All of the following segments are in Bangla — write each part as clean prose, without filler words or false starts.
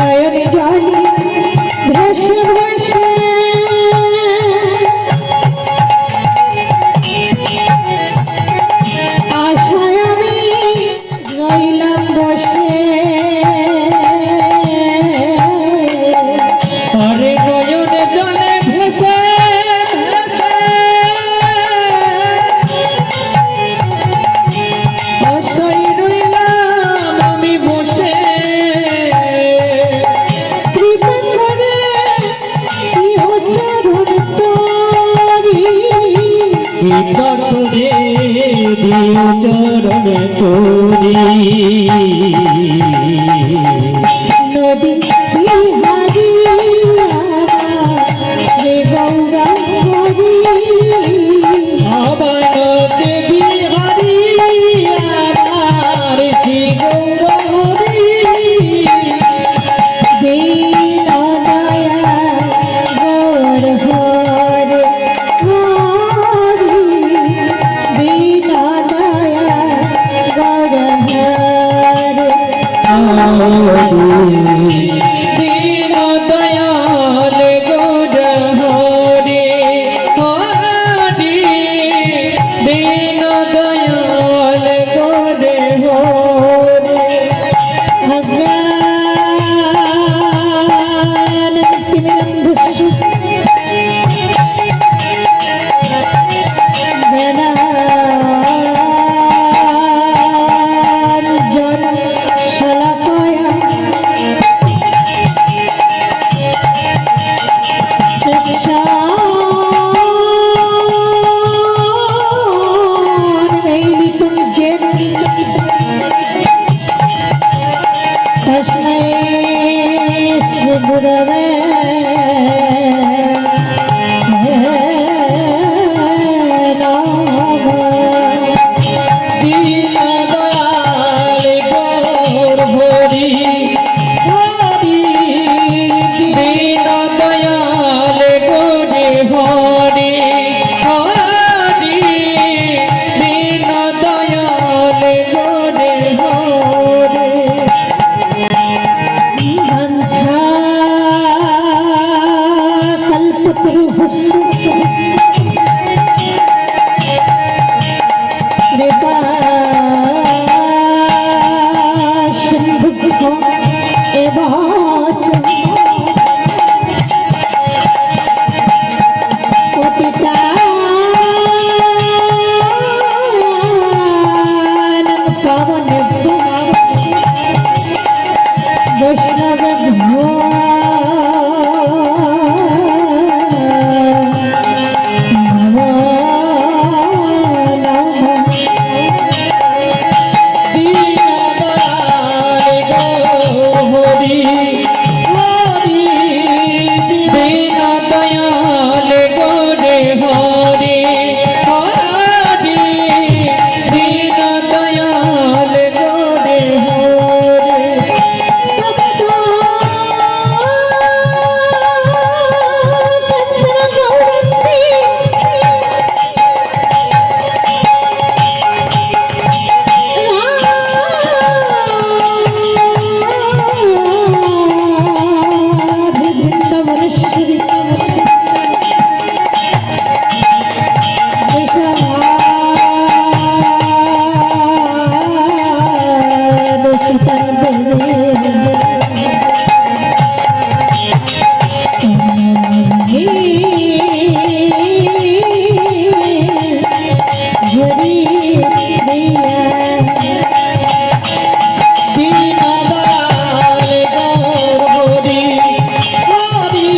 নয়নে জলে ভেসে ভেসে আশায় আমি রইলাম বসে আরে নয়নে জলে ভেসে আশায় রইলাম আমি বসে কৃপা করে দিও চরণ তোরি কৃপা করে দিও চরণ তোরি নদী বিহারি রে গৌরা হরি আমার দেবী হরি আমার শ্রী গৌরহরি দীন দয়া গৌর হরে হরি দীন দয়া গৌর হরে দীন দয়াল গৌর হরি হরি দীন দয়াল গৌর হরি ভগবান তিমিরন্ধস্যু জ্ঞানাঞ্জন শলাকয়া চক্ষান্মিলিतं येन तस्मै श्रीगुरवे नमः দীন দয়াল গৌর হরি হরি দীন দয়াল গৌর হরি হরি দীন দয়াল গৌর হরি বাঞ্ছা কল্পতরুভ্যশ্চ কৃপা সিন্ধুভ্যো এব চ পতিতানাং পাবনেভ্যো বৈষ্ণবেভ্যো নমো নমঃ দীন দয়াল গৌর হরি হরি দীন দয়াল গৌর হরি হরি দীন দয়াল গৌর হরি দীন দয়াল গৌর হরি হরি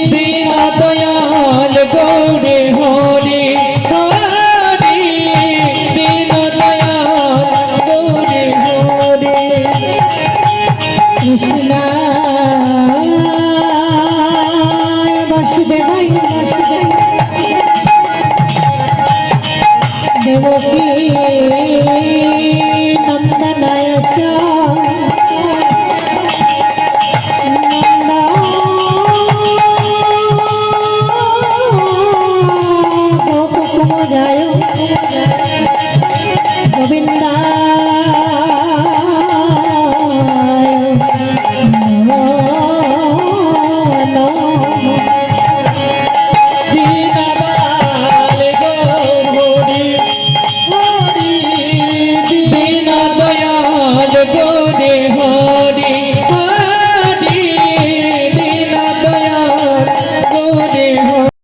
দীন দয়াল গৌর হরি হরি দীন দয়াল গৌর হরি কৃষ্ণ